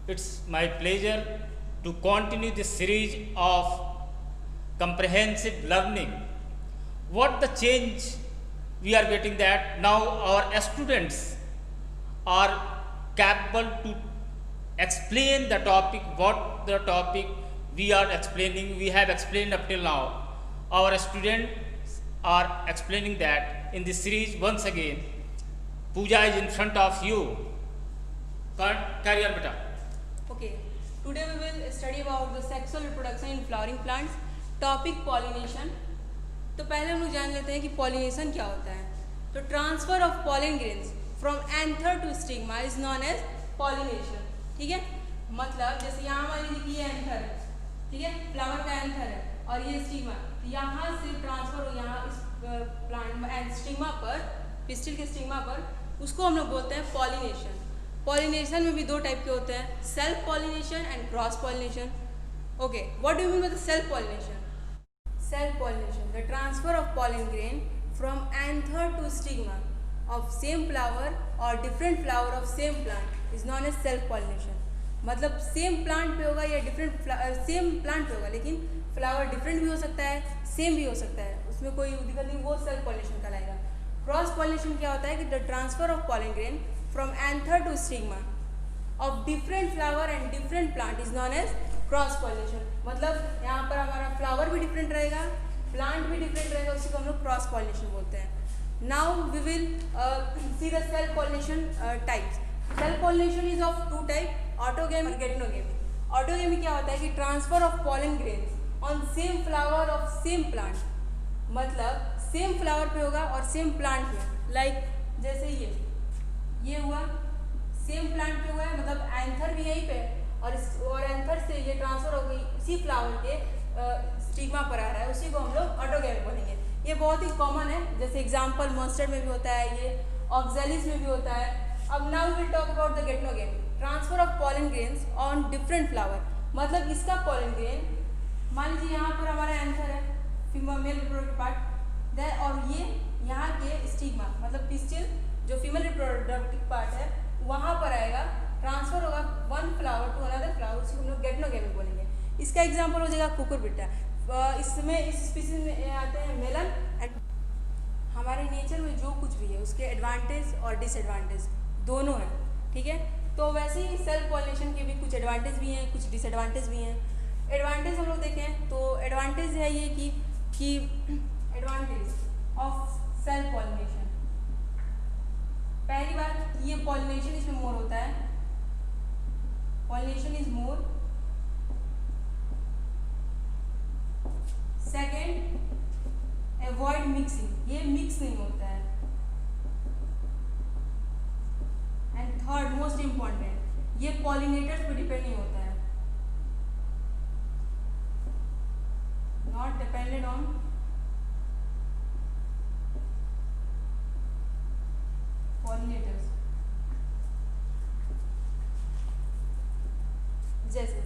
It's my pleasure to continue this series of comprehensive learning. What the change we are getting that now our students are capable to explain the topic, what the topic we are explaining, we have explained up till now. Our students are explaining that in this series once again. Pooja is in front of you. Carry on, beta. Okay, today we will study about the sexual reproduction in flowering plants. Topic pollination. तो पहले हम लोग जान लेते हैं कि pollination क्या होता है. तो transfer of pollen grains from anther to stigma is known as pollination. ठीक है, मतलब जैसे यहाँ मान लीजिए कि ये एंथर है, ठीक है, फ्लावर का एंथर है और ये स्टिग्मा, तो यहाँ से ट्रांसफर हो यहाँ इस प्लांट स्टिग्मा पर, पिस्टिल के स्टिग्मा पर, उसको हम लोग बोलते हैं पॉलिनेशन. पॉलिनेशन में भी दो टाइप के होते हैं, self pollination and cross pollination. Okay, what do you mean by the self pollination? Self pollination, the transfer of pollen grain from anther to stigma of same flower or different flower of same plant is known as self pollination. मतलब same plant पे होगा या different same plant पे होगा, लेकिन flower different भी हो सकता है, सेम भी हो सकता है, उसमें कोई दिक्कत नहीं, वो सेल्फ पॉलिनेशन कहलाएगा. क्रॉस पॉलिनेशन क्या होता है कि the transfer of pollen grain from anther to stigma of different flower and different plant is known as cross pollination. मतलब यहाँ पर हमारा फ्लावर भी डिफरेंट रहेगा, प्लांट भी डिफरेंट रहेगा, उसी को हम लोग क्रॉस पॉलिनेशन बोलते हैं. Now we will see the self pollination types. Self pollination is of two type, autogamy और गेटनोगेमी. ऑटोगेमी क्या होता है कि transfer of pollen grains on same flower of same plant, मतलब सेम फ्लावर पे होगा और सेम प्लांट में. लाइक जैसे ये हुआ सेम प्लांट पे हुआ है, मतलब एंथर भी यहीं पे और एंथर से ये ट्रांसफर हो गई इसी फ्लावर के स्टिग्मा पर आ रहा है, उसी को हम लोग ऑटोगेमी बोलेंगे. ये बहुत ही कॉमन है, जैसे एग्जांपल मस्टर्ड में भी होता है, ये ऑक्जेलिस में भी होता है. अब now will talk about the गेटनोगेमी. Transfer of pollen grains on different flower, मतलब इसका पॉलन ग्रेन मान लीजिए यहाँ पर हमारा एंथर है, फीमेल रिप्रोडक्टिव पार्ट, और ये यहाँ के स्टिग्मा मतलब पिस्टिल जो फीमेल रिप्रोडक्टिव पार्ट है वहाँ पर आएगा, ट्रांसफर होगा one flower to another flower, उसी को हम लोग गेटनोगेमी बोलेंगे. इसका एग्जांपल हो जाएगा कुकुरबिट्टा. इसमें इस स्पीसीज में आते हैं मेलन एंड. हमारे नेचर में जो कुछ भी है उसके एडवांटेज और डिसएडवांटेज दोनों हैं, ठीक है. तो वैसे ही सेल्फ पॉलिनेशन के भी कुछ एडवांटेज भी हैं, कुछ डिसएडवांटेज भी हैं. एडवांटेज हम लोग देखें तो एडवांटेज है ये कि एडवांटेज ऑफ सेल्फ पॉलिनेशन, पहली बात ये पॉलिनेशन इसमें मोर होता है, pollination is more. Second, avoid mixing, ये मिक्स नहीं होता है. एंड थर्ड मोस्ट इंपॉर्टेंट, ये पॉलिनेटर्स पे डिपेंड नहीं होता है, नॉट डिपेंडेड ऑन पॉलिनेटर्स. जैसे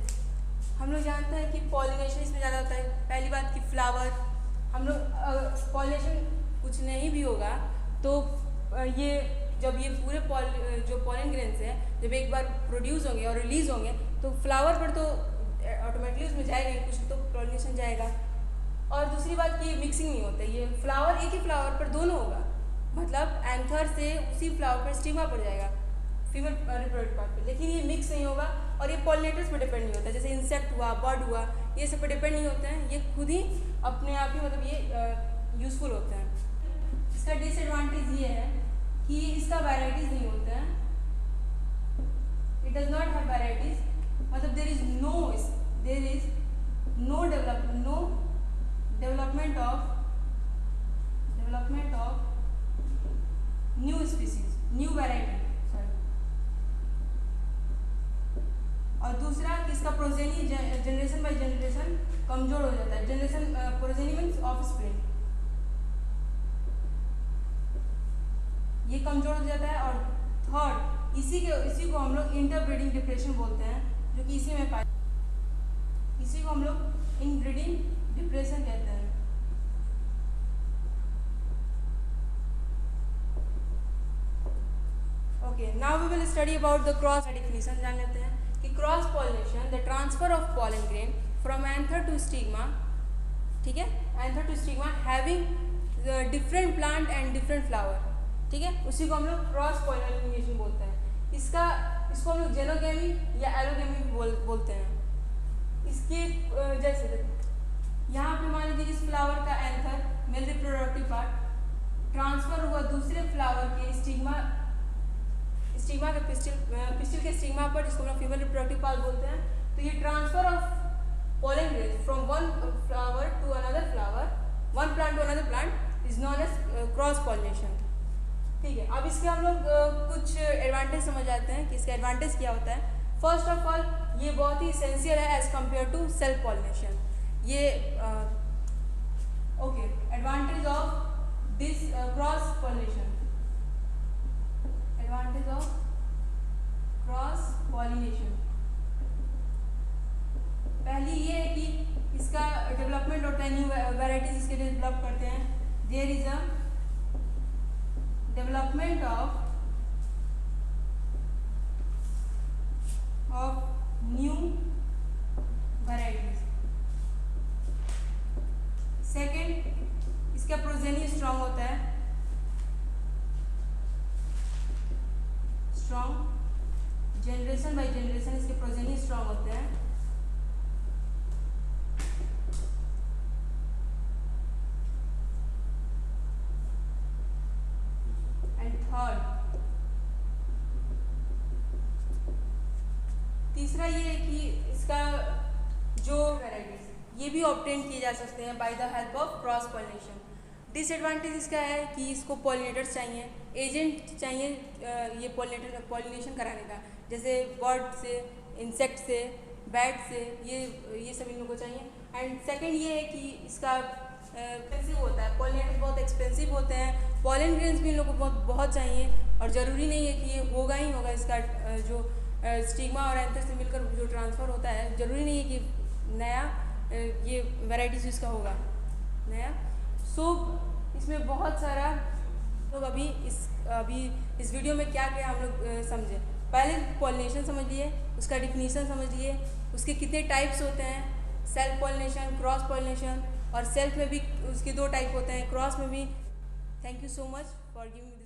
हम लोग जानते हैं कि पॉलिनेशन इसमें ज़्यादा होता है. पहली बात कि फ्लावर, हम लोग पॉलिनेशन कुछ नहीं भी होगा तो ये जब ये पूरे जो पॉलन ग्रेन्स हैं जब एक बार प्रोड्यूस होंगे और रिलीज होंगे तो फ्लावर पर तो ऑटोमेटिकली उसमें जाएगा ही, कुछ तो पॉलिनेशन जाएगा. और दूसरी बात कि ये मिक्सिंग नहीं होता है, ये फ्लावर एक ही फ्लावर पर दोनों होगा, मतलब एंथर से उसी फ्लावर पर स्टिग्मा पड़ जाएगा फीमेल रिप्रोडक्टिव पार्ट पे, लेकिन ये मिक्स नहीं होगा. और ये पॉलिनेटर्स पे डिपेंड नहीं होता है, जैसे इंसेक्ट हुआ, बर्ड हुआ, ये सब पे डिपेंड नहीं होते हैं, ये खुद ही अपने आप ही मतलब ये यूजफुल होते हैं. इसका डिसएडवांटेज ये है कि इसका वैराइटीज नहीं होते हैं, it does not have varieties, मतलब there is no development of new species, new variety. और दूसरा कि इसका प्रोजेनी जनरेशन बाय जनरेशन कमजोर हो जाता है. जनरेशन प्रोजेनी मीन्स ऑफस्प्रिंग, ये कमजोर हो जाता है. और थर्ड, इसी को हम लोग इंटरब्रीडिंग डिप्रेशन बोलते हैं, जो कि इसी में इसी को हम लोग इनब्रीडिंग डिप्रेशन कहते हैं. Okay, now we will study about the cross. Definition जान लेते हैं कि cross pollination the transfer of pollen grain from anther to stigma, ठीक है, anther to stigma having different plant and different flower, ठीक है, उसी को हम लोग क्रॉस पॉलिनेशन बोलते हैं। इसको हम लोग जेनोगेमी या एलोगेमी बोलते हैं। इसके जैसे यहाँ पे मान लीजिए इस फ्लावर का anther male reproductive part transfer हुआ दूसरे फ्लावर के स्टिग्मा के पिस्टिल के स्टिग्मा पर, जिसको हम फीमेल रिप्रोडक्टिव पार्ट बोलते हैं। तो ये transfer of pollen grains from one flower to another flower, one plant to another plant is known as cross pollination, ठीक है। अब इसके हम लोग कुछ एडवांटेज समझ आते हैं कि इसका एडवांटेज क्या होता है। फर्स्ट ऑफ ऑल ये बहुत ही एसेंशियल है as compare to self pollination. ये okay, advantage of this cross pollination, advantage of cross pollination. पहली ये है कि इसका डेवलपमेंट होता है, न्यू वैराइटीज इसके लिए डेवलप करते हैं। There is a development of new varieties. Second, इसका प्रोजेनी स्ट्रांग होता है, स्ट्रांग जनरेशन बाय जनरेशन इसके प्रोजेनी स्ट्रांग होते हैं। तीसरा ये है कि इसका जो वैराइटीज ये भी ऑब्टेन किए जा सकते हैं by the help of cross pollination. Disadvantage इसका है कि इसको पॉलिनेटर्स चाहिए, एजेंट चाहिए ये पॉलिनेशन कराने का, जैसे बर्ड से, इंसेक्ट से, बैट से, ये सब इन लोगों को चाहिए। एंड सेकंड ये है कि इसका एक्सपेंसिव होता है, पॉलिनेटर्स बहुत एक्सपेंसिव होते हैं, पॉलन ग्रेन्स भी इन लोगों को बहुत चाहिए, और ज़रूरी नहीं है कि ये होगा ही होगा। इसका जो स्टिग्मा और एंथर से मिलकर जो ट्रांसफ़र होता है, ज़रूरी नहीं है कि नया ये वैराइटीज इसका होगा नया। सो इसमें बहुत सारा लोग अभी इस वीडियो में क्या क्या हम लोग समझे। पहले पॉलिनेशन समझ लिए, उसका डिफिनीशन समझ लिए, उसके कितने टाइप्स होते हैं, सेल्फ पॉलिनेशन, क्रॉस पॉलिनेशन, और सेल्फ में भी उसके 2 टाइप होते हैं, क्रॉस में भी। Thank you so much for giving